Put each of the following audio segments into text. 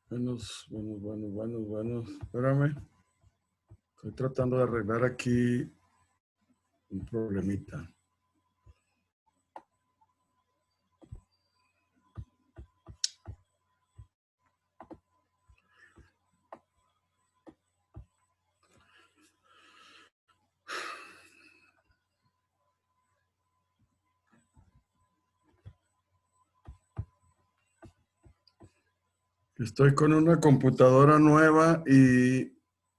Buenos. Espérame. Estoy tratando de arreglar aquí un problemita. Estoy con una computadora nueva y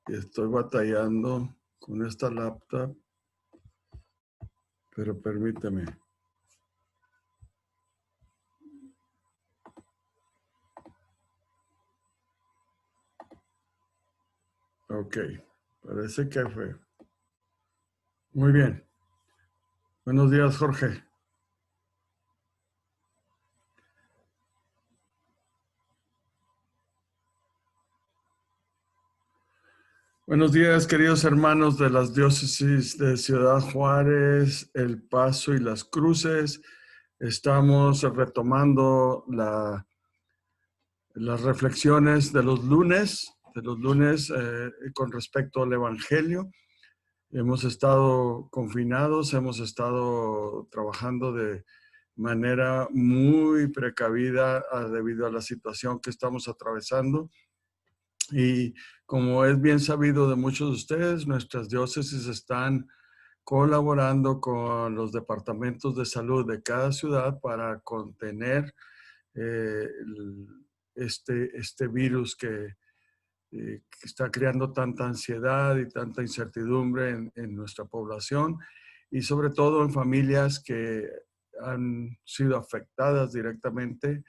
estoy batallando con esta laptop, pero permíteme. Ok, parece que fue. Muy bien. Buenos días, Jorge. Buenos días, queridos hermanos de las diócesis de Ciudad Juárez, El Paso y Las Cruces. Estamos retomando las reflexiones de los lunes con respecto al Evangelio. Hemos estado confinados, hemos estado trabajando de manera muy precavida debido a la situación que estamos atravesando. Y como es bien sabido de muchos de ustedes, nuestras diócesis están colaborando con los departamentos de salud de cada ciudad para contener eh, este virus que está creando tanta ansiedad y tanta incertidumbre en nuestra población y sobre todo en familias que han sido afectadas directamente,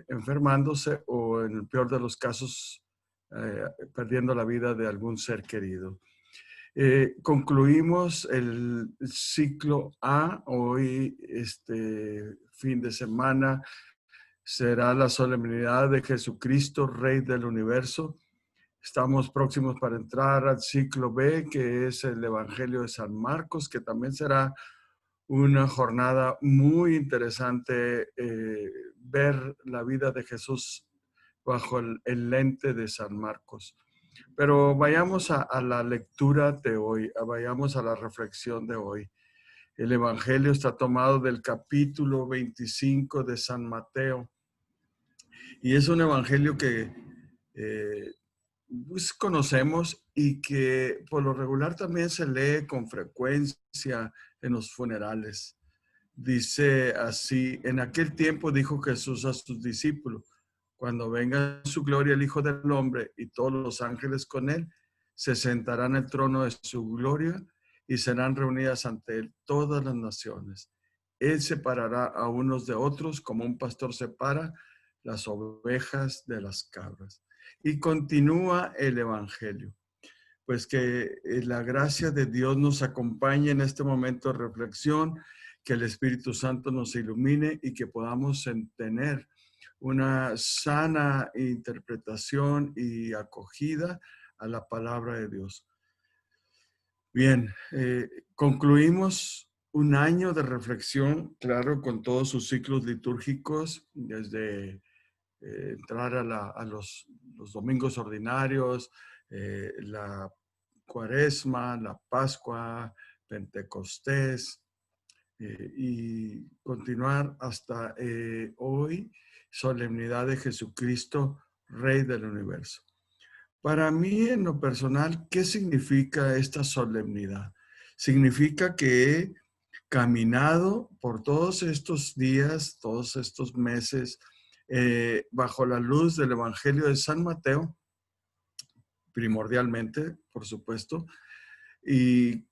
enfermándose o en el peor de los casos, perdiendo la vida de algún ser querido. Concluimos el ciclo A. Hoy, este fin de semana, será la solemnidad de Jesucristo, Rey del Universo. Estamos próximos para entrar al ciclo B, que es el Evangelio de San Marcos, que también será una jornada muy interesante, ver la vida de Jesús bajo el lente de San Marcos. Pero vayamos a la lectura de hoy, vayamos a la reflexión de hoy. El Evangelio está tomado del capítulo 25 de San Mateo y es un Evangelio que pues conocemos y que por lo regular también se lee con frecuencia en los funerales. Dice así: en aquel tiempo dijo Jesús a sus discípulos: cuando venga en su gloria el Hijo del Hombre y todos los ángeles con él, se sentarán en el trono de su gloria y serán reunidas ante él todas las naciones. Él separará a unos de otros como un pastor separa las ovejas de las cabras. Y continúa el Evangelio. Pues que la gracia de Dios nos acompañe en este momento de reflexión, que el Espíritu Santo nos ilumine y que podamos tener una sana interpretación y acogida a la palabra de Dios. Bien, concluimos un año de reflexión, claro, con todos sus ciclos litúrgicos, desde entrar a los domingos ordinarios, la Cuaresma, la Pascua, Pentecostés, y continuar hasta hoy, solemnidad de Jesucristo, Rey del Universo. Para mí, en lo personal, ¿qué significa esta solemnidad? Significa que he caminado por todos estos días, todos estos meses, bajo la luz del Evangelio de San Mateo, primordialmente, por supuesto, y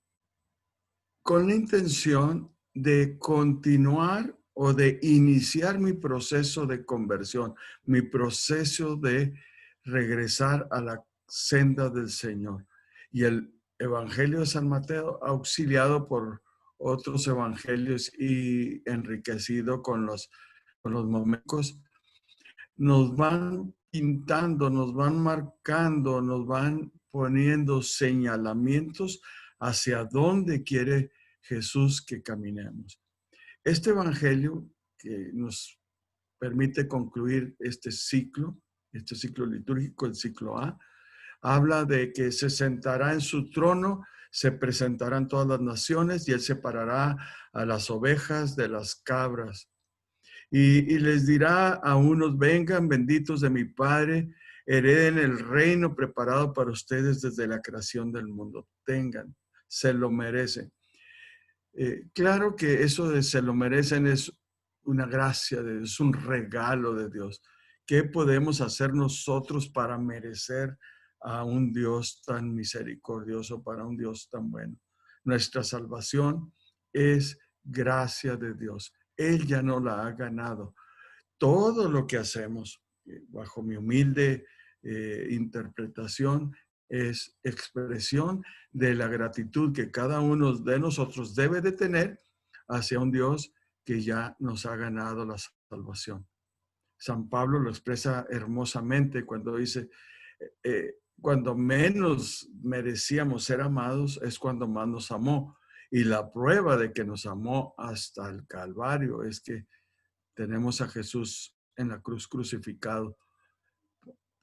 con la intención de continuar o de iniciar mi proceso de conversión, mi proceso de regresar a la senda del Señor. Y el Evangelio de San Mateo, auxiliado por otros evangelios y enriquecido con los momentos, nos van pintando, nos van marcando, nos van poniendo señalamientos hacia dónde quiere Jesús que caminemos. Este evangelio que nos permite concluir este ciclo este ciclo litúrgico, el ciclo A, habla de que se sentará en su trono, se presentarán todas las naciones y él separará a las ovejas de las cabras. Y les dirá a unos, vengan benditos de mi Padre, hereden el reino preparado para ustedes desde la creación del mundo. Tengan, se lo merecen. Claro que eso de se lo merecen es una gracia de Dios, es un regalo de Dios. ¿Qué podemos hacer nosotros para merecer a un Dios tan misericordioso, para un Dios tan bueno? Nuestra salvación es gracia de Dios. Él ya no la ha ganado. Todo lo que hacemos, bajo mi humilde interpretación, es expresión de la gratitud que cada uno de nosotros debe de tener hacia un Dios que ya nos ha ganado la salvación. San Pablo lo expresa hermosamente cuando dice, cuando menos merecíamos ser amados es cuando más nos amó. Y la prueba de que nos amó hasta el Calvario es que tenemos a Jesús en la cruz crucificado.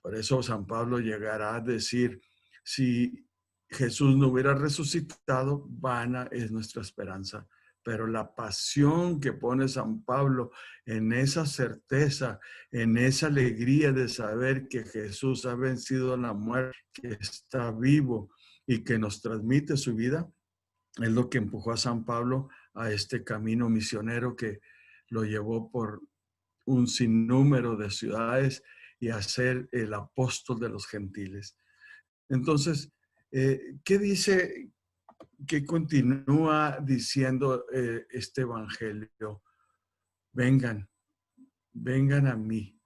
Por eso San Pablo llegará a decir, si Jesús no hubiera resucitado, vana es nuestra esperanza. Pero la pasión que pone San Pablo en esa certeza, en esa alegría de saber que Jesús ha vencido la muerte, que está vivo y que nos transmite su vida, es lo que empujó a San Pablo a este camino misionero que lo llevó por un sinnúmero de ciudades y a ser el apóstol de los gentiles. Entonces, ¿qué dice, qué continúa diciendo este evangelio? Vengan, vengan a mí,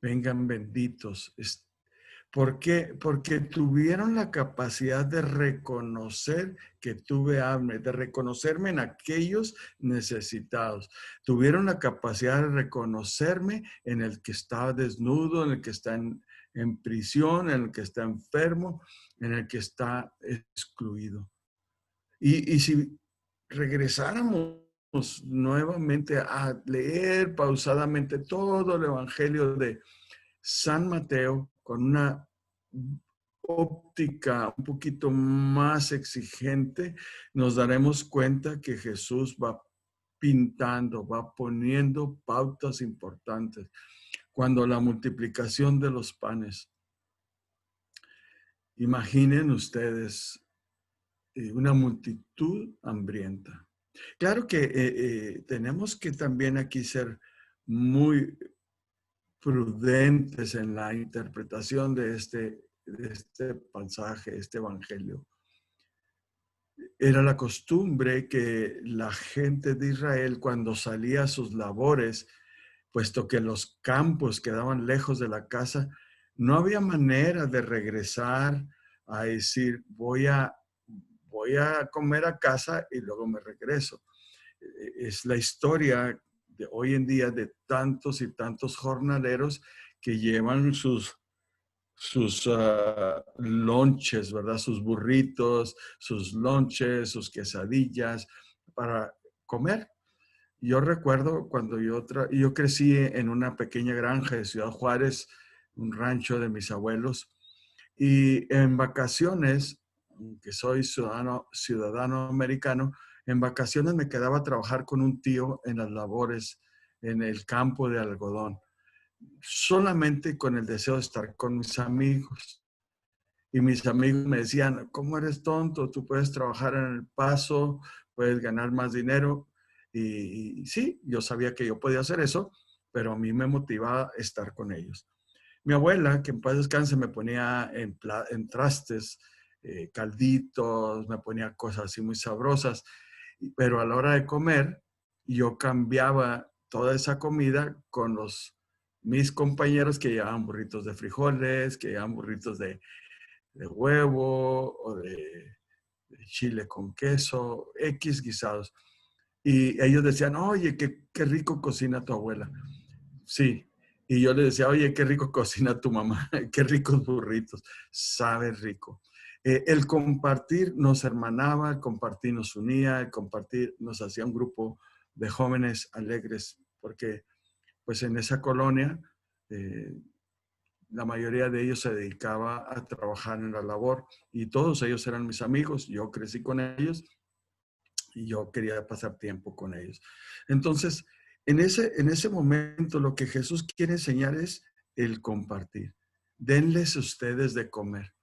vengan benditos. ¿Por qué? Porque tuvieron la capacidad de reconocer que tuve hambre, de reconocerme en aquellos necesitados. Tuvieron la capacidad de reconocerme en el que está desnudo, en el que está en prisión, en el que está enfermo, en el que está excluido. Y si regresáramos nuevamente a leer pausadamente todo el Evangelio de San Mateo con una óptica un poquito más exigente, nos daremos cuenta que Jesús va pintando, va poniendo pautas importantes. Cuando la multiplicación de los panes, imaginen ustedes una multitud hambrienta. Claro que tenemos que también aquí ser muy prudentes en la interpretación de este pasaje, este evangelio. Era la costumbre que la gente de Israel, cuando salía a sus labores, puesto que los campos quedaban lejos de la casa, no había manera de regresar a decir, voy a comer a casa y luego me regreso. Es la historia de hoy en día de tantos y tantos jornaleros que llevan sus lonches, ¿verdad? Sus burritos, sus lonches, sus quesadillas para comer. Yo recuerdo cuando yo crecí en una pequeña granja de Ciudad Juárez, un rancho de mis abuelos, y en vacaciones, que soy ciudadano americano, en vacaciones me quedaba a trabajar con un tío en las labores en el campo de algodón, solamente con el deseo de estar con mis amigos. Y mis amigos me decían, ¿cómo eres tonto? Tú puedes trabajar en el paso, puedes ganar más dinero. Y sí, yo sabía que yo podía hacer eso, pero a mí me motivaba estar con ellos. Mi abuela, que en paz descanse, me ponía en trastes, calditos, me ponía cosas así muy sabrosas, pero a la hora de comer, yo cambiaba toda esa comida con mis compañeros que llevaban burritos de frijoles, que llevaban burritos de huevo o de chile con queso, X guisados. Y ellos decían, oye, qué rico cocina tu abuela. Sí. Y yo le decía, oye, qué rico cocina tu mamá, qué ricos burritos, sabe rico. El compartir nos hermanaba, el compartir nos unía, el compartir nos hacía un grupo de jóvenes alegres, porque pues en esa colonia la mayoría de ellos se dedicaba a trabajar en la labor y todos ellos eran mis amigos. Yo crecí con ellos y yo quería pasar tiempo con ellos. Entonces, en ese momento lo que Jesús quiere enseñar es el compartir. Denles ustedes de comer.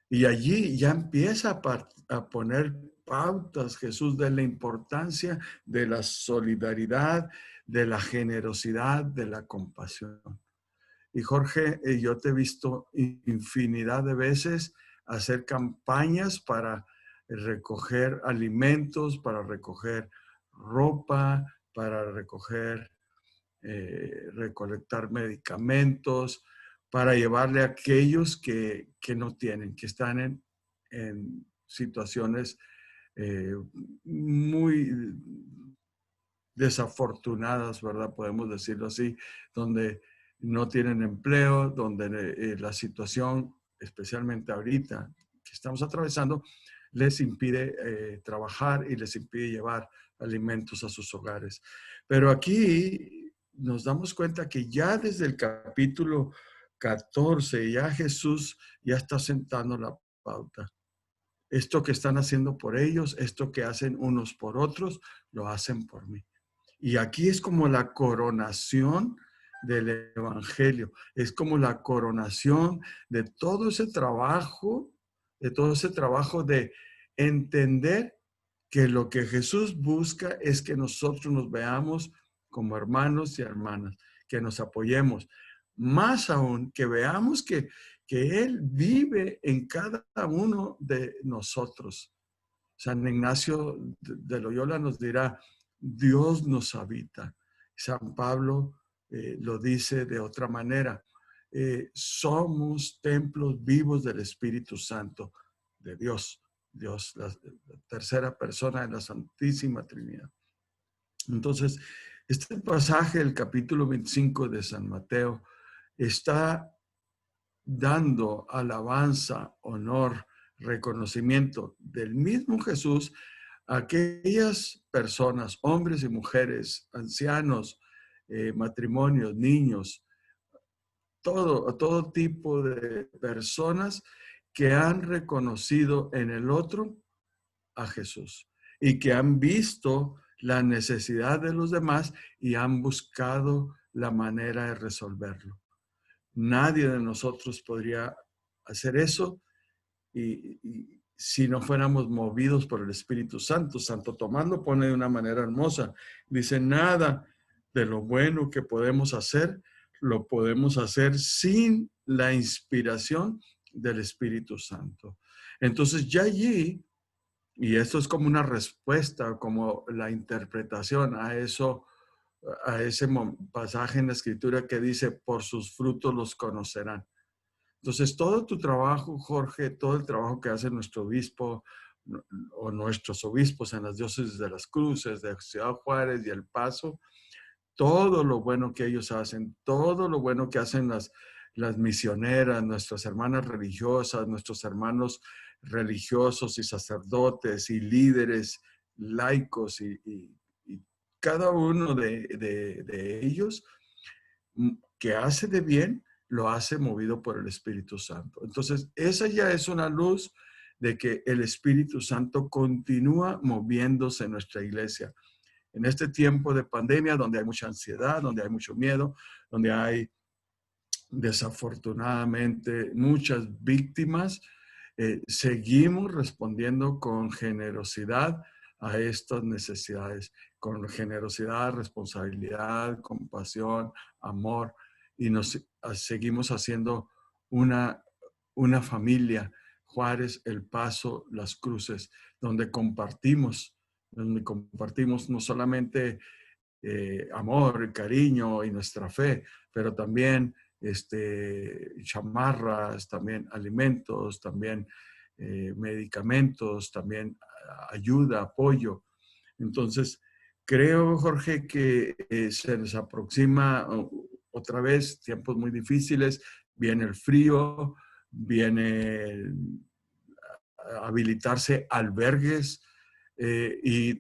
Y allí ya empieza a poner pautas Jesús de la importancia de la solidaridad, de la generosidad, de la compasión. Y Jorge, yo te he visto infinidad de veces hacer campañas para recoger alimentos, para recoger ropa, para recolectar medicamentos, para llevarle a aquellos que no tienen, que están en situaciones muy desafortunadas, ¿verdad? Podemos decirlo así, donde no tienen empleo, donde la situación, especialmente ahorita que estamos atravesando, les impide trabajar y les impide llevar alimentos a sus hogares. Pero aquí nos damos cuenta que ya desde el capítulo 14, ya Jesús ya está sentando la pauta. Esto que están haciendo por ellos, esto que hacen unos por otros, lo hacen por mí. Y aquí es como la coronación del evangelio, es como la coronación de todo ese trabajo, de entender que lo que Jesús busca es que nosotros nos veamos como hermanos y hermanas, que nos apoyemos. Más aún, que veamos que Él vive en cada uno de nosotros. San Ignacio de Loyola nos dirá, Dios nos habita. San Pablo lo dice de otra manera. Somos templos vivos del Espíritu Santo, de Dios. Dios, la tercera persona de la Santísima Trinidad. Entonces, este pasaje del capítulo 25 de San Mateo está dando alabanza, honor, reconocimiento del mismo Jesús a aquellas personas, hombres y mujeres, ancianos, matrimonios, niños, todo tipo de personas que han reconocido en el otro a Jesús y que han visto la necesidad de los demás y han buscado la manera de resolverlo. Nadie de nosotros podría hacer eso y si no fuéramos movidos por el Espíritu Santo. Santo Tomás lo pone de una manera hermosa. Dice, nada de lo bueno que podemos hacer, lo podemos hacer sin la inspiración del Espíritu Santo. Entonces ya allí, y esto es como una respuesta, como la interpretación a eso, a ese pasaje en la Escritura que dice, por sus frutos los conocerán. Entonces, todo tu trabajo, Jorge, todo el trabajo que hace nuestro obispo o nuestros obispos en las diócesis de Las Cruces, de Ciudad Juárez y El Paso, todo lo bueno que ellos hacen, todo lo bueno que hacen las misioneras, nuestras hermanas religiosas, nuestros hermanos religiosos y sacerdotes y líderes laicos y cada uno de ellos que hace de bien, lo hace movido por el Espíritu Santo. Entonces, esa ya es una luz de que el Espíritu Santo continúa moviéndose en nuestra iglesia. En este tiempo de pandemia, donde hay mucha ansiedad, donde hay mucho miedo, donde hay desafortunadamente muchas víctimas, seguimos respondiendo con generosidad a estas necesidades, con generosidad, responsabilidad, compasión, amor, y nos seguimos haciendo una familia, Juárez, El Paso, Las Cruces, donde compartimos no solamente amor, cariño y nuestra fe, pero también chamarras, también alimentos, también medicamentos, también ayuda, apoyo. Entonces, creo, Jorge, que se nos aproxima otra vez tiempos muy difíciles. Viene el frío, viene a habilitarse albergues y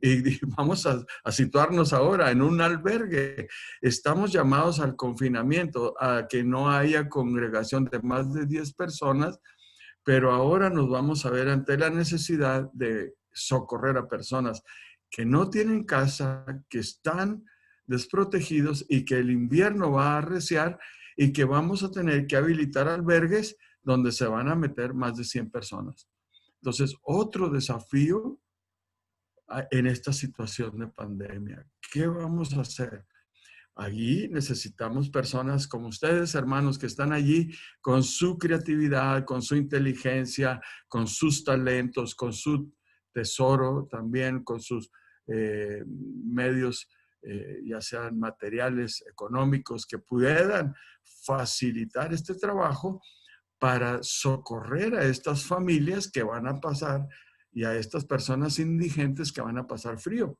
vamos a situarnos ahora en un albergue. Estamos llamados al confinamiento, a que no haya congregación de más de 10 personas, pero ahora nos vamos a ver ante la necesidad de socorrer a personas que no tienen casa, que están desprotegidos y que el invierno va a arreciar y que vamos a tener que habilitar albergues donde se van a meter más de 100 personas. Entonces, otro desafío en esta situación de pandemia. ¿Qué vamos a hacer? Allí necesitamos personas como ustedes, hermanos, que están allí con su creatividad, con su inteligencia, con sus talentos, con su tesoro también, con sus medios, ya sean materiales, económicos, que puedan facilitar este trabajo para socorrer a estas familias que van a pasar y a estas personas indigentes que van a pasar frío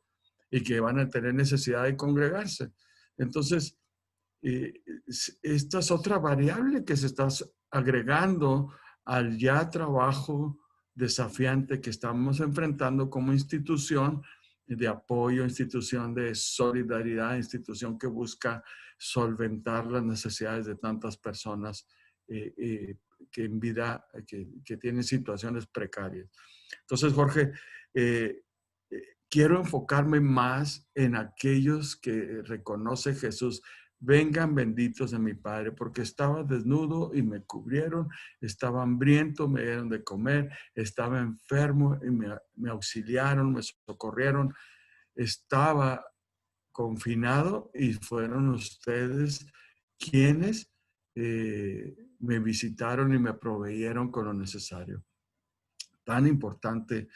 y que van a tener necesidad de congregarse. Entonces, eh, esta es otra variable que se está agregando al ya trabajo desafiante que estamos enfrentando como institución de apoyo, institución de solidaridad, institución que busca solventar las necesidades de tantas personas que en vida, que tienen situaciones precarias. Entonces, Jorge, eh, quiero enfocarme más en aquellos que reconoce Jesús. Vengan benditos de mi Padre, porque estaba desnudo y me cubrieron, estaba hambriento, me dieron de comer, estaba enfermo y me auxiliaron, me socorrieron, estaba confinado y fueron ustedes quienes me visitaron y me proveyeron con lo necesario. Tan importante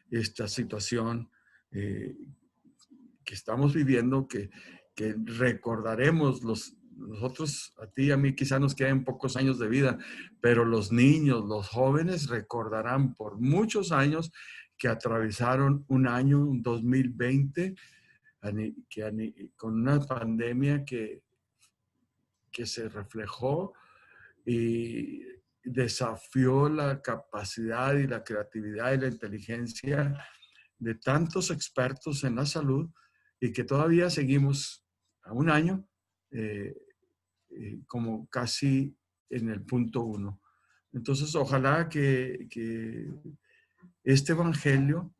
esta situación eh, que estamos viviendo, que recordaremos nosotros, a ti y a mí quizá nos queden pocos años de vida, pero los niños, los jóvenes recordarán por muchos años que atravesaron un año, un 2020, con una pandemia que se reflejó y desafió la capacidad y la creatividad y la inteligencia de tantos expertos en la salud y que todavía seguimos a un año como casi en el punto uno. Entonces, ojalá que este evangelio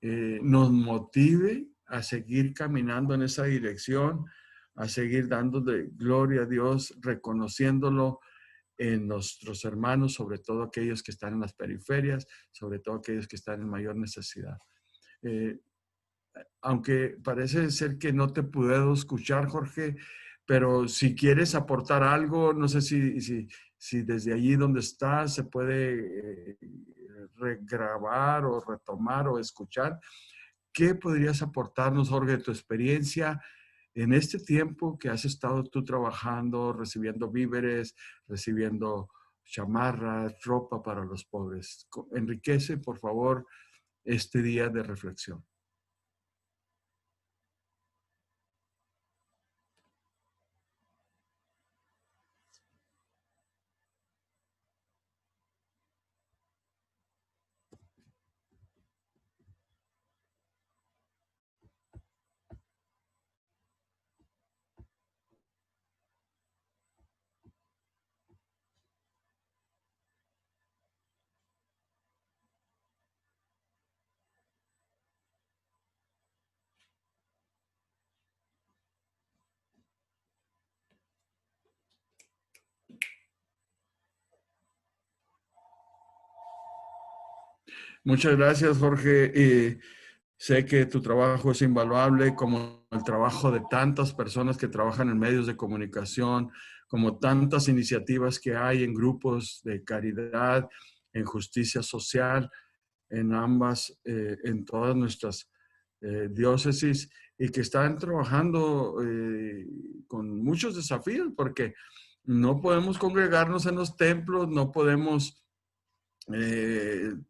nos motive a seguir caminando en esa dirección, a seguir dándole gloria a Dios, reconociéndolo en nuestros hermanos, sobre todo aquellos que están en las periferias, sobre todo aquellos que están en mayor necesidad. Eh, Aunque parece ser que no te puedo escuchar, Jorge, pero si quieres aportar algo, no sé si desde allí donde estás se puede regrabar o retomar o escuchar. ¿Qué podrías aportarnos, Jorge, de tu experiencia en este tiempo que has estado tú trabajando, recibiendo víveres, recibiendo chamarras, ropa para los pobres? Enriquece, por favor, este día de reflexión. Muchas gracias, Jorge. Sé que tu trabajo es invaluable, como el trabajo de tantas personas que trabajan en medios de comunicación, como tantas iniciativas que hay en grupos de caridad, en justicia social, en todas nuestras diócesis, y que están trabajando con muchos desafíos, porque no podemos congregarnos en los templos, no podemos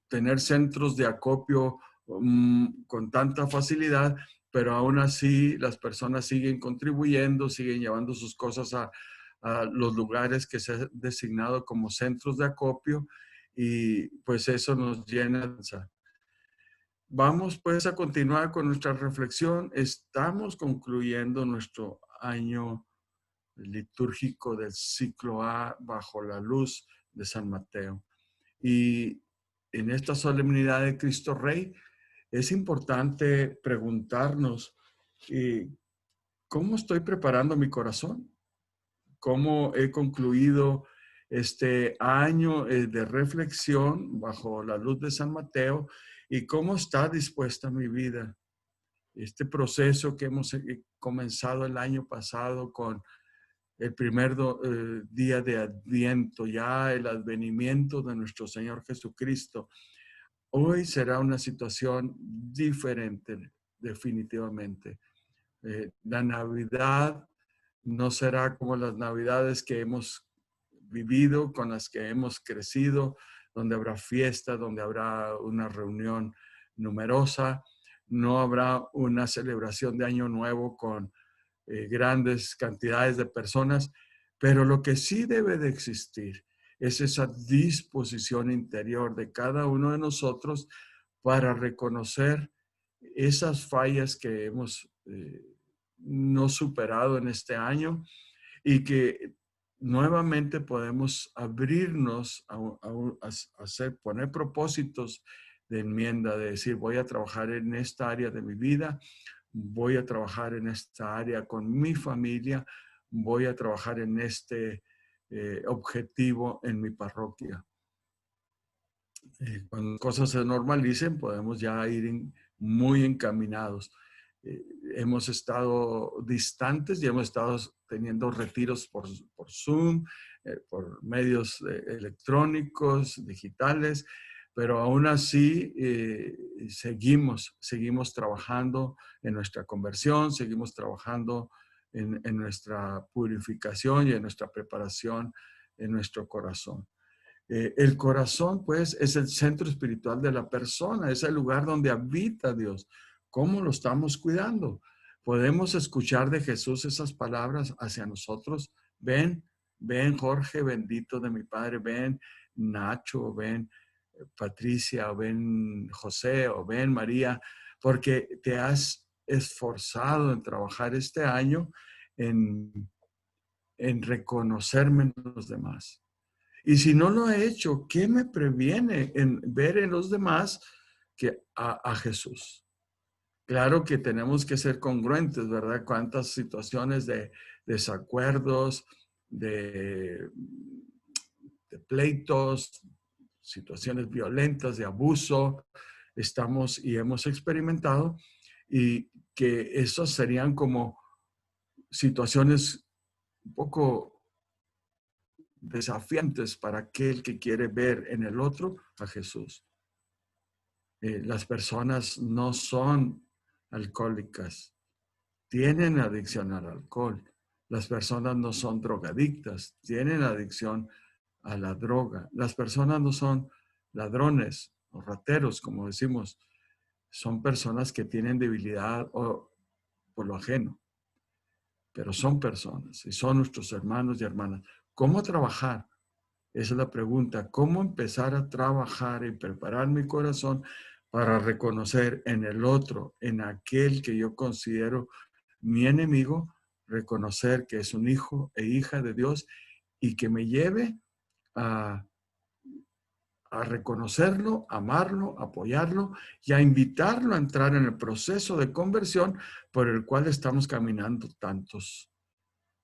tener centros de acopio con tanta facilidad, pero aún así las personas siguen contribuyendo, siguen llevando sus cosas a los lugares que se han designado como centros de acopio y pues eso nos llena. vamos pues a continuar con nuestra reflexión. Estamos concluyendo nuestro año litúrgico del ciclo A bajo la luz de San Mateo. Y en esta solemnidad de Cristo Rey es importante preguntarnos, ¿cómo estoy preparando mi corazón? ¿Cómo he concluido este año de reflexión bajo la luz de San Mateo? ¿Y cómo está dispuesta mi vida? Este proceso que hemos comenzado el año pasado con el primer día de Adviento, ya el advenimiento de nuestro Señor Jesucristo. Hoy será una situación diferente, definitivamente. La Navidad no será como las Navidades que hemos vivido, con las que hemos crecido, donde habrá fiesta, donde habrá una reunión numerosa, no habrá una celebración de Año Nuevo con grandes cantidades de personas, pero lo que sí debe de existir es esa disposición interior de cada uno de nosotros para reconocer esas fallas que hemos no superado en este año y que nuevamente podemos abrirnos a hacer, poner propósitos de enmienda, de decir, voy a trabajar en esta área de mi vida, voy a trabajar en esta área con mi familia, voy a trabajar en este objetivo en mi parroquia. Cuando cosas se normalicen, podemos ya ir muy encaminados. Eh, Hemos estado distantes y hemos estado teniendo retiros por Zoom, por medios electrónicos, digitales, pero aún así seguimos trabajando en nuestra conversión, seguimos trabajando en nuestra purificación y en nuestra preparación en nuestro corazón. El corazón, pues, es el centro espiritual de la persona, es el lugar donde habita Dios. ¿Cómo lo estamos cuidando? Podemos escuchar de Jesús esas palabras hacia nosotros. Ven, ven Jorge, bendito de mi Padre, ven Nacho, ven Patricia, o ven José, o ven María, porque te has esforzado en trabajar este año en reconocerme en los demás. Y si no lo he hecho, ¿qué me previene en ver en los demás que a Jesús? Claro que tenemos que ser congruentes, ¿verdad? Cuántas situaciones de desacuerdos, de pleitos, situaciones violentas, de abuso, estamos y hemos experimentado, y que esos serían como situaciones un poco desafiantes para aquel que quiere ver en el otro a Jesús. Las personas no son alcohólicas, tienen adicción al alcohol. Las personas no son drogadictas, tienen adicción a la droga. Las personas no son ladrones o rateros, como decimos. Son personas que tienen debilidad por lo ajeno, pero son personas y son nuestros hermanos y hermanas. ¿Cómo trabajar? Esa es la pregunta. ¿Cómo empezar a trabajar y preparar mi corazón para reconocer en el otro, en aquel que yo considero mi enemigo, reconocer que es un hijo e hija de Dios y que me lleve a, a reconocerlo, amarlo, apoyarlo y a invitarlo a entrar en el proceso de conversión por el cual estamos caminando tantos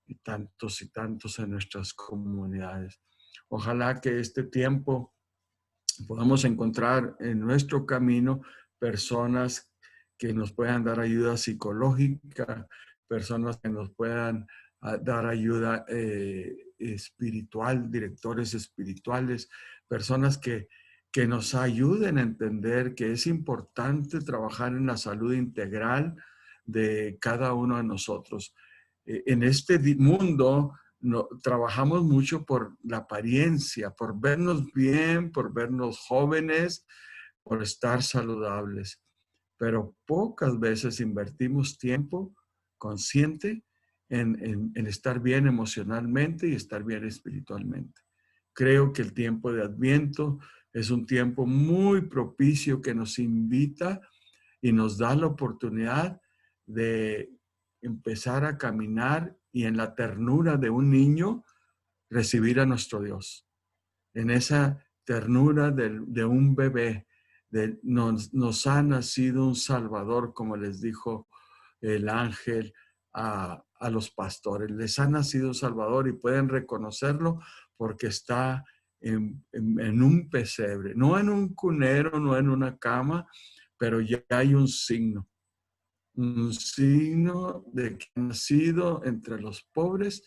y tantos y tantos en nuestras comunidades? Ojalá que este tiempo podamos encontrar en nuestro camino personas que nos puedan dar ayuda psicológica, personas que nos puedan dar ayuda espiritual, directores espirituales, personas que nos ayuden a entender que es importante trabajar en la salud integral de cada uno de nosotros. En este mundo trabajamos mucho por la apariencia, por vernos bien, por vernos jóvenes, por estar saludables. Pero pocas veces invertimos tiempo consciente en estar bien emocionalmente y estar bien espiritualmente. Creo que el tiempo de Adviento es un tiempo muy propicio que nos invita y nos da la oportunidad de empezar a caminar y en la ternura de un niño recibir a nuestro Dios. En esa ternura de un bebé, nos ha nacido un Salvador, como les dijo el ángel a los pastores. Les ha nacido un Salvador y pueden reconocerlo porque está en un pesebre, no en un cunero, no en una cama, pero ya hay un signo de que ha nacido entre los pobres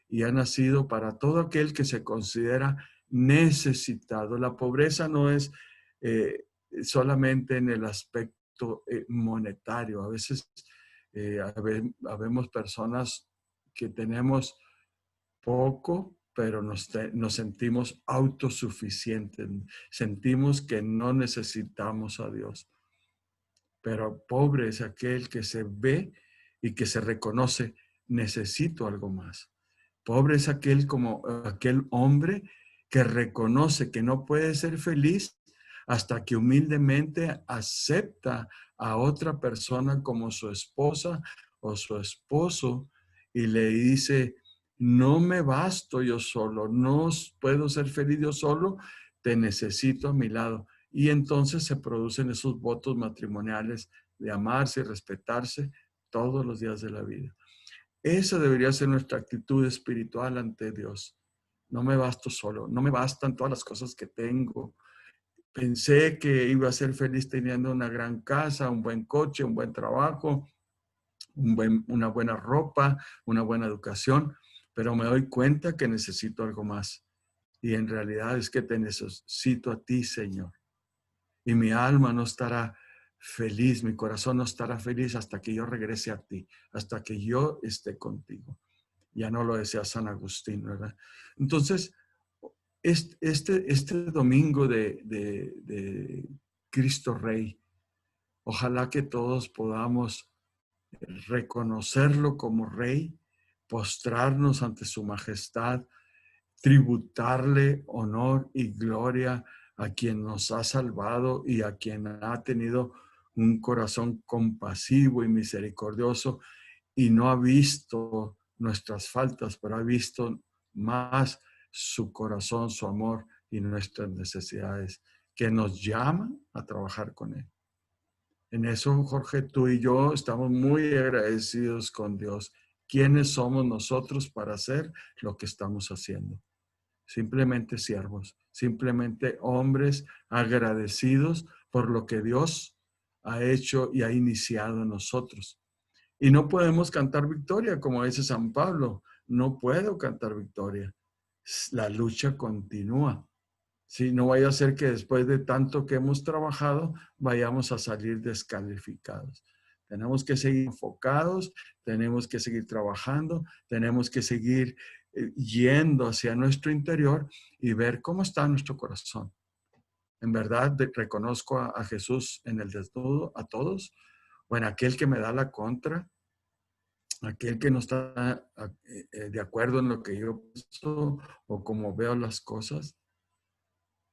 y ha nacido para todo aquel que se considera necesitado. La pobreza no es solamente en el aspecto monetario. A veces habemos personas que tenemos poco, pero nos sentimos autosuficientes. Sentimos que no necesitamos a Dios. Pero pobre es aquel que se ve y que se reconoce, necesito algo más. Pobre es aquel hombre que reconoce que no puede ser feliz hasta que humildemente acepta a otra persona como su esposa o su esposo y le dice, no me basto yo solo, no puedo ser feliz yo solo, te necesito a mi lado. Y entonces se producen esos votos matrimoniales de amarse y respetarse todos los días de la vida. Esa debería ser nuestra actitud espiritual ante Dios. No me basto solo, no me bastan todas las cosas que tengo. Pensé que iba a ser feliz teniendo una gran casa, un buen coche, un buen trabajo, una buena ropa, una buena educación, pero me doy cuenta que necesito algo más. Y en realidad es que te necesito a ti, Señor. Y mi alma no estará feliz, mi corazón no estará feliz hasta que yo regrese a ti, hasta que yo esté contigo. Ya no lo decía San Agustín, ¿verdad? Entonces, este domingo de Cristo Rey, ojalá que todos podamos reconocerlo como Rey, postrarnos ante su majestad, tributarle honor y gloria a quien nos ha salvado y a quien ha tenido un corazón compasivo y misericordioso y no ha visto nuestras faltas, pero ha visto más su corazón, su amor y nuestras necesidades, que nos llama a trabajar con Él. En eso, Jorge, tú y yo estamos muy agradecidos con Dios. ¿Quiénes somos nosotros para hacer lo que estamos haciendo? Simplemente siervos, simplemente hombres agradecidos por lo que Dios ha hecho y ha iniciado en nosotros. Y no podemos cantar victoria, como dice San Pablo. No puedo cantar victoria. La lucha continúa. Si no vaya a ser que después de tanto que hemos trabajado, vayamos a salir descalificados. Tenemos que seguir enfocados, tenemos que seguir trabajando, tenemos que seguir yendo hacia nuestro interior y ver cómo está nuestro corazón. En verdad, reconozco a Jesús en el desnudo, a todos, o en aquel que me da la contra, aquel que no está de acuerdo en lo que yo pienso o como veo las cosas.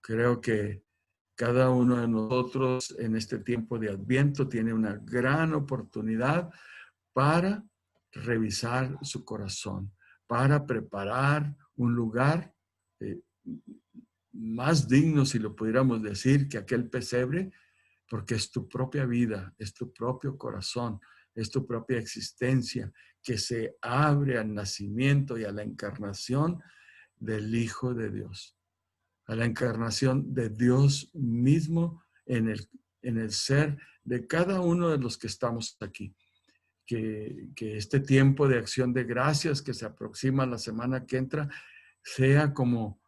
Creo que cada uno de nosotros en este tiempo de Adviento tiene una gran oportunidad para revisar su corazón, para preparar un lugar más digno, si lo pudiéramos decir, que aquel pesebre, porque es tu propia vida, es tu propio corazón, es tu propia existencia que se abre al nacimiento y a la encarnación del Hijo de Dios, a la encarnación de Dios mismo en el ser de cada uno de los que estamos aquí. Que este tiempo de acción de gracias que se aproxima la semana que entra sea como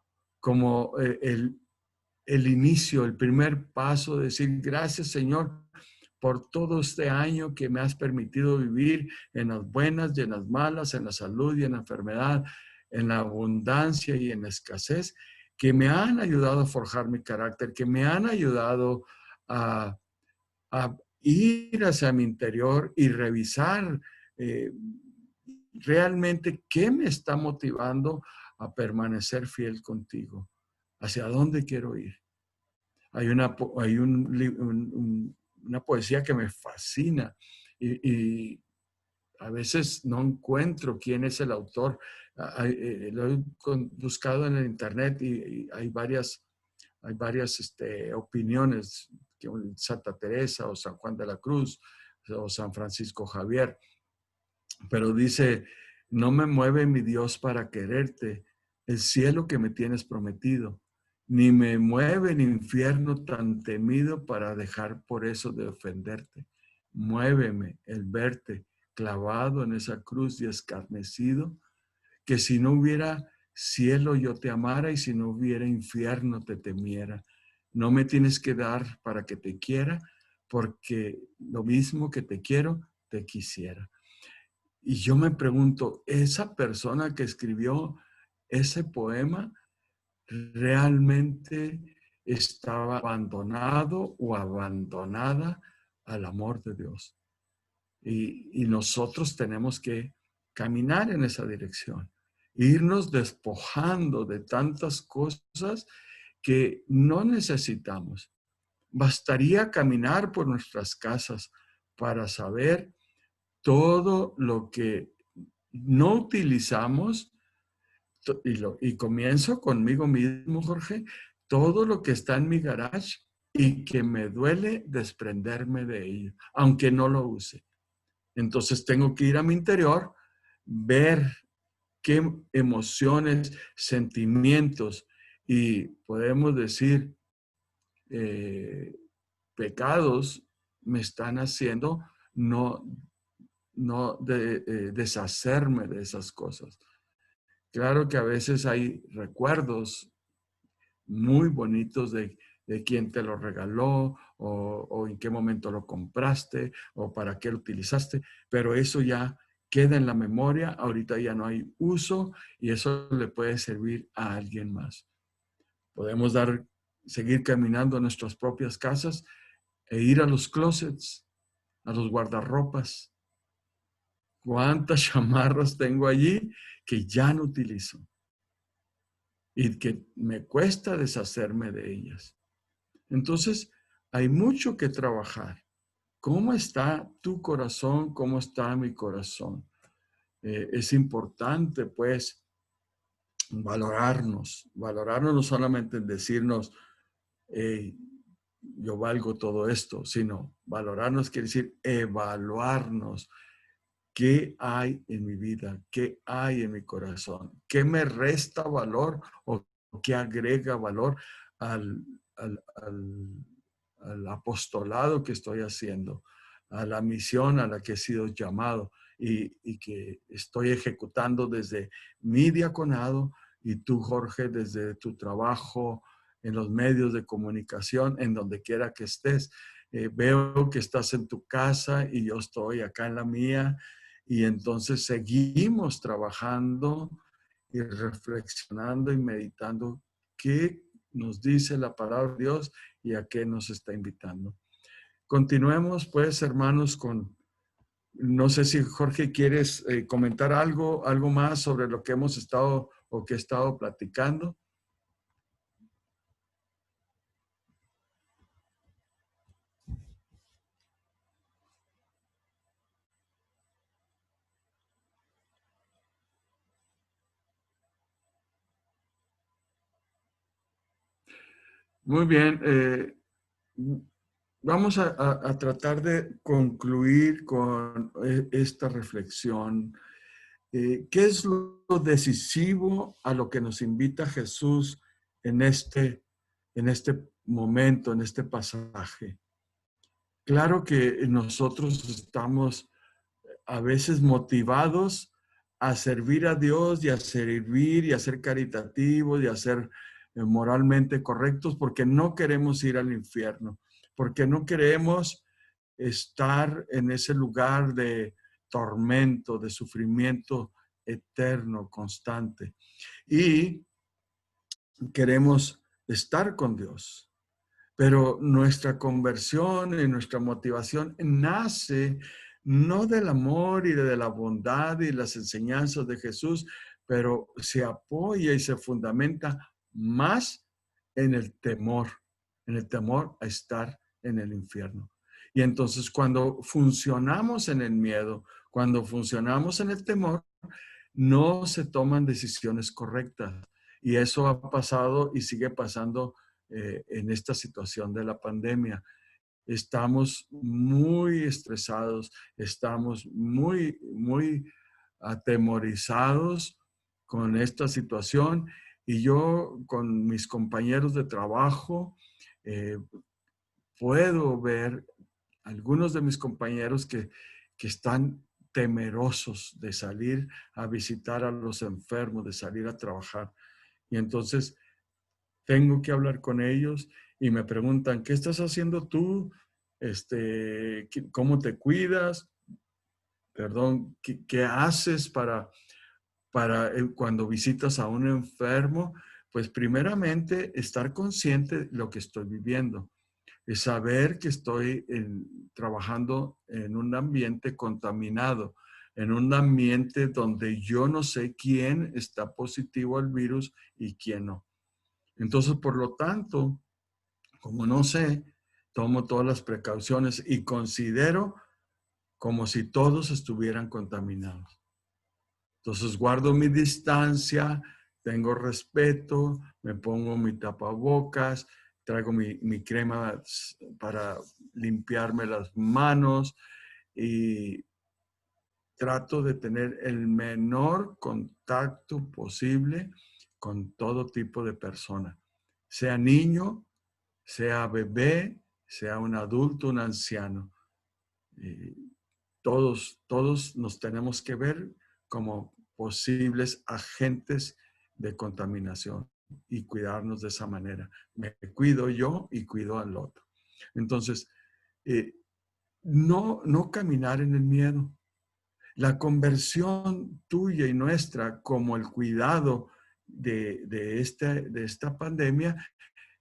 el inicio, el primer paso de decir gracias, Señor, por todo este año que me has permitido vivir en las buenas y en las malas, en la salud y en la enfermedad, en la abundancia y en la escasez, que me han ayudado a forjar mi carácter, que me han ayudado a ir hacia mi interior y revisar realmente qué me está motivando a permanecer fiel contigo, hacia dónde quiero ir. Hay un una poesía que me fascina y a veces no encuentro quién es el autor. Lo he buscado en el internet y hay varias opiniones, que Santa Teresa o San Juan de la Cruz o San Francisco Javier, pero dice, no me mueve mi Dios para quererte, el cielo que me tienes prometido, ni me mueve el infierno tan temido para dejar por eso de ofenderte. Muéveme el verte clavado en esa cruz y escarnecido, que si no hubiera cielo yo te amara y si no hubiera infierno te temiera. No me tienes que dar para que te quiera, porque lo mismo que te quiero, te quisiera. Y yo me pregunto, ¿esa persona que escribió ese poema realmente estaba abandonado o abandonada al amor de Dios? Y nosotros tenemos que caminar en esa dirección, irnos despojando de tantas cosas que no necesitamos. Bastaría caminar por nuestras casas para saber todo lo que no utilizamos, y comienzo conmigo mismo, Jorge, todo lo que está en mi garage y que me duele desprenderme de ello, aunque no lo use. Entonces tengo que ir a mi interior, ver qué emociones, sentimientos y podemos decir pecados me están haciendo no, deshacerme de esas cosas. Claro que a veces hay recuerdos muy bonitos de quién te lo regaló o en qué momento lo compraste o para qué lo utilizaste, pero eso ya queda en la memoria, ahorita ya no hay uso y eso le puede servir a alguien más. Podemos seguir caminando a nuestras propias casas e ir a los closets, a los guardarropas. ¿Cuántas chamarras tengo allí que ya no utilizo y que me cuesta deshacerme de ellas? Entonces, hay mucho que trabajar. ¿Cómo está tu corazón? ¿Cómo está mi corazón? Es importante, pues, valorarnos no solamente en decirnos, hey, yo valgo todo esto, sino valorarnos quiere decir evaluarnos. ¿Qué hay en mi vida? ¿Qué hay en mi corazón? ¿Qué me resta valor o qué agrega valor al, al, al, al apostolado que estoy haciendo, a la misión a la que he sido llamado y que estoy ejecutando desde mi diaconado y tú, Jorge, desde tu trabajo en los medios de comunicación, en donde quiera que estés? Veo que estás en tu casa y yo estoy acá en la mía y entonces seguimos trabajando y reflexionando y meditando qué nos dice la palabra de Dios y a qué nos está invitando. Continuemos, pues, hermanos, no sé si Jorge quieres comentar algo más sobre lo que hemos estado o que he estado platicando. Muy bien. Vamos a tratar de concluir con esta reflexión. ¿Qué es lo decisivo a lo que nos invita Jesús en este momento, en este pasaje? Claro que nosotros estamos a veces motivados a servir a Dios y a servir y a ser caritativos y a ser moralmente correctos porque no queremos ir al infierno, porque no queremos estar en ese lugar de tormento, de sufrimiento eterno, constante. Y queremos estar con Dios. Pero nuestra conversión y nuestra motivación nace no del amor y de la bondad y las enseñanzas de Jesús, pero se apoya y se fundamenta más en el temor a estar en el infierno. Y entonces cuando funcionamos en el miedo, cuando funcionamos en el temor, no se toman decisiones correctas. Y eso ha pasado y sigue pasando en esta situación de la pandemia. Estamos muy estresados, estamos muy atemorizados con esta situación y yo con mis compañeros de trabajo eh, puedo ver algunos de mis compañeros que están temerosos de salir a visitar a los enfermos, de salir a trabajar. Y entonces tengo que hablar con ellos y me preguntan, ¿qué estás haciendo tú? ¿Cómo te cuidas? Perdón, ¿qué haces para cuando visitas a un enfermo? Pues primeramente estar consciente de lo que estoy viviendo, es saber que estoy trabajando en un ambiente contaminado, en un ambiente donde yo no sé quién está positivo al virus y quién no. Entonces, por lo tanto, como no sé, tomo todas las precauciones y considero como si todos estuvieran contaminados. Entonces guardo mi distancia, tengo respeto, me pongo mi tapabocas, traigo mi crema para limpiarme las manos y trato de tener el menor contacto posible con todo tipo de persona, sea niño, sea bebé, sea un adulto, un anciano. Todos nos tenemos que ver como posibles agentes de contaminación y cuidarnos de esa manera. Me cuido yo y cuido al otro. Entonces, eh, no caminar en el miedo. La conversión tuya y nuestra como el cuidado de esta pandemia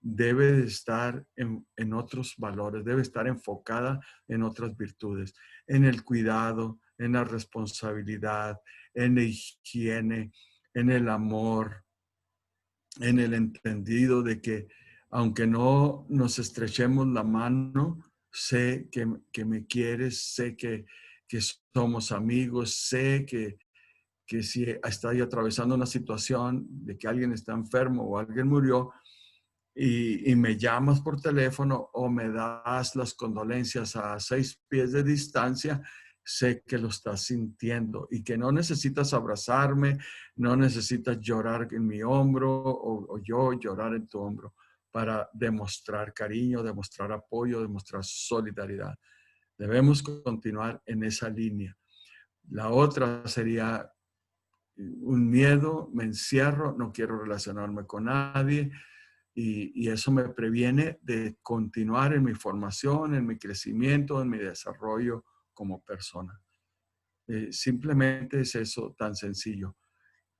debe de estar en otros valores, debe estar enfocada en otras virtudes, en el cuidado, en la responsabilidad, en la higiene, en el amor, en el entendido de que aunque no nos estrechemos la mano, sé que me quieres, sé que somos amigos, sé que si estoy atravesando una situación de que alguien está enfermo o alguien murió, y me llamas por teléfono o me das las condolencias a 6 pies de distancia, sé que lo estás sintiendo y que no necesitas abrazarme, no necesitas llorar en mi hombro o yo llorar en tu hombro para demostrar cariño, demostrar apoyo, demostrar solidaridad. Debemos continuar en esa línea. La otra sería un miedo, me encierro, no quiero relacionarme con nadie, y eso me previene de continuar en mi formación, en mi crecimiento, en mi desarrollo como persona. Simplemente es eso tan sencillo.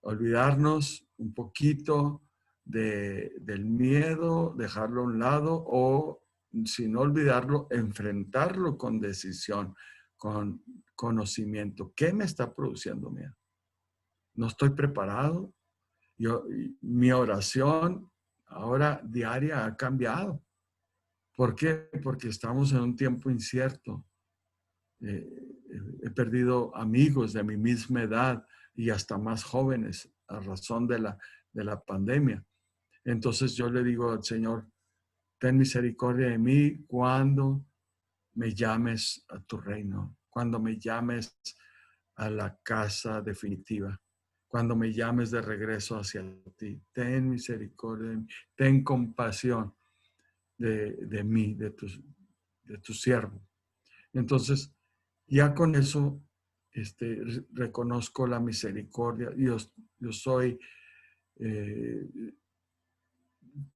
Olvidarnos un poquito del miedo, dejarlo a un lado o, si no olvidarlo, enfrentarlo con decisión, con conocimiento. ¿Qué me está produciendo miedo? ¿No estoy preparado? Mi oración ahora diaria ha cambiado. ¿Por qué? Porque estamos en un tiempo incierto. He perdido amigos de mi misma edad y hasta más jóvenes a razón de la pandemia. Entonces yo le digo al Señor, ten misericordia de mí cuando me llames a tu reino, cuando me llames a la casa definitiva, cuando me llames de regreso hacia ti. Ten misericordia de mí, ten compasión de mí, de tu siervo. Entonces, ya con eso reconozco la misericordia. Yo soy eh,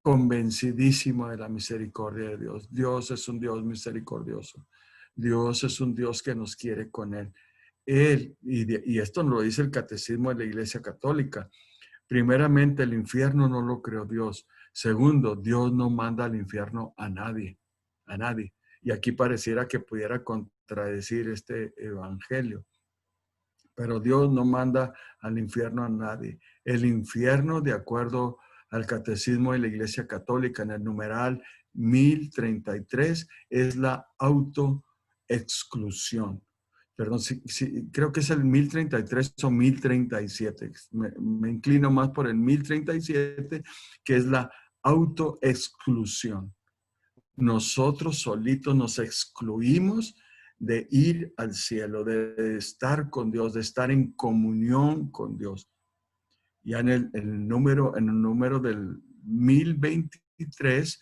convencidísimo de la misericordia de Dios. Dios es un Dios misericordioso. Dios es un Dios que nos quiere con Él. Y esto nos lo dice el Catecismo de la Iglesia Católica. Primeramente, el infierno no lo creó Dios. Segundo, Dios no manda al infierno a nadie, a nadie. Y aquí pareciera que pudiera contradecir este evangelio. Pero Dios no manda al infierno a nadie. El infierno, de acuerdo al Catecismo de la Iglesia Católica, en el numeral 1033, es la autoexclusión. Perdón, creo que es el 1033 o 1037. Me inclino más por el 1037, que es la autoexclusión. Nosotros solitos nos excluimos de ir al cielo, de estar con Dios, de estar en comunión con Dios. Ya en el número del 1023,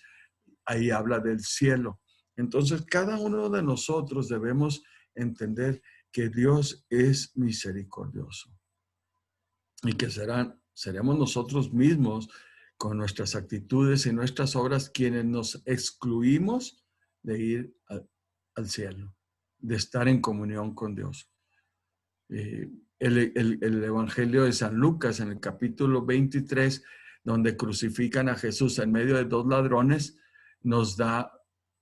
ahí habla del cielo. Entonces, cada uno de nosotros debemos entender que Dios es misericordioso y que seremos nosotros mismos con nuestras actitudes y nuestras obras quienes nos excluimos de ir al cielo, de estar en comunión con Dios. El Evangelio de San Lucas, en el capítulo 23, donde crucifican a Jesús en medio de dos ladrones, nos da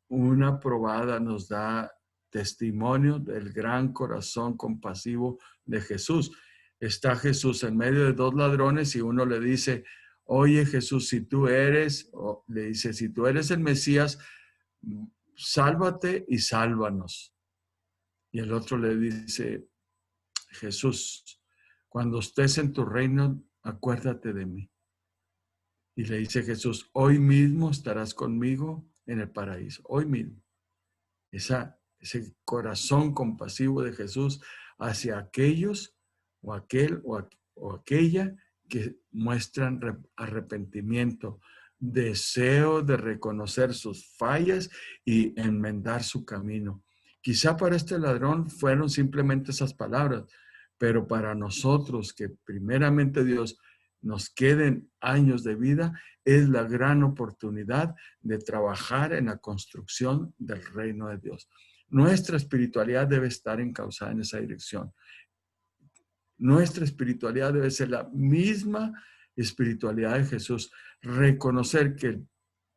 una probada, nos da testimonio del gran corazón compasivo de Jesús. Está Jesús en medio de dos ladrones y uno le dice, oye Jesús, si tú eres, o le dice, si tú eres el Mesías, sálvate y sálvanos. Y el otro le dice, Jesús, cuando estés en tu reino, acuérdate de mí. Y le dice Jesús, hoy mismo estarás conmigo en el paraíso, hoy mismo. Ese corazón compasivo de Jesús hacia aquellos o aquel o aquella que muestran arrepentimiento, deseo de reconocer sus fallas y enmendar su camino. Quizá para este ladrón fueron simplemente esas palabras, pero para nosotros que primeramente Dios nos queden años de vida, es la gran oportunidad de trabajar en la construcción del reino de Dios. Nuestra espiritualidad debe estar encauzada en esa dirección. Nuestra espiritualidad debe ser la misma espiritualidad de Jesús. Reconocer que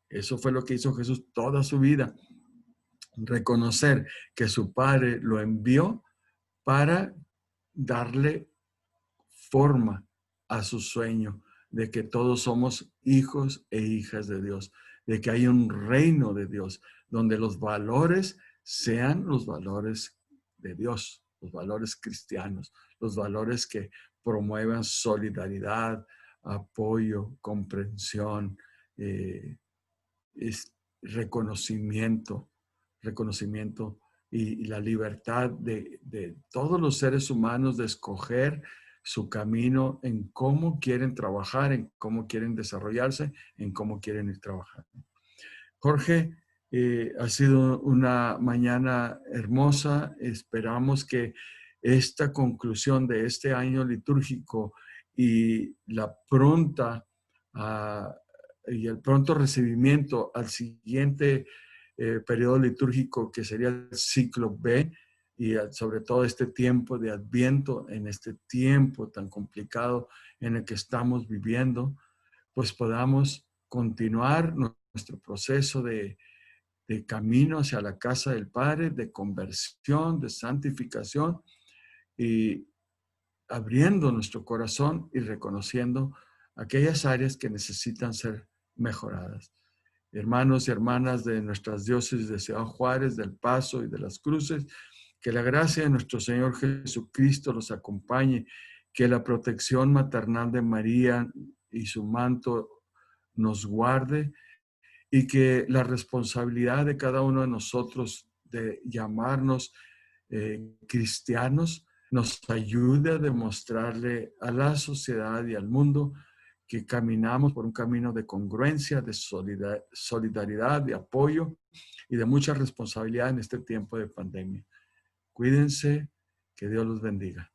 eso fue lo que hizo Jesús toda su vida. Reconocer que su Padre lo envió para darle forma a su sueño de que todos somos hijos e hijas de Dios, de que hay un reino de Dios, donde los valores sean los valores de Dios, los valores cristianos, los valores que promuevan solidaridad, apoyo, comprensión, reconocimiento y la libertad de todos los seres humanos de escoger su camino en cómo quieren trabajar, en cómo quieren desarrollarse, en cómo quieren ir trabajando. Jorge, ha sido una mañana hermosa. Esperamos que esta conclusión de este año litúrgico y y el pronto recibimiento al siguiente periodo litúrgico, que sería el ciclo B, y sobre todo este tiempo de Adviento, en este tiempo tan complicado en el que estamos viviendo, pues podamos continuar nuestro proceso de camino hacia la casa del Padre, de conversión, de santificación, y abriendo nuestro corazón y reconociendo aquellas áreas que necesitan ser mejoradas. Hermanos y hermanas de nuestras diócesis de Ciudad Juárez, del Paso y de las Cruces, que la gracia de nuestro Señor Jesucristo los acompañe, que la protección maternal de María y su manto nos guarde, y que la responsabilidad de cada uno de nosotros de llamarnos cristianos nos ayude a demostrarle a la sociedad y al mundo que caminamos por un camino de congruencia, de solidaridad, de apoyo y de mucha responsabilidad en este tiempo de pandemia. Cuídense, que Dios los bendiga.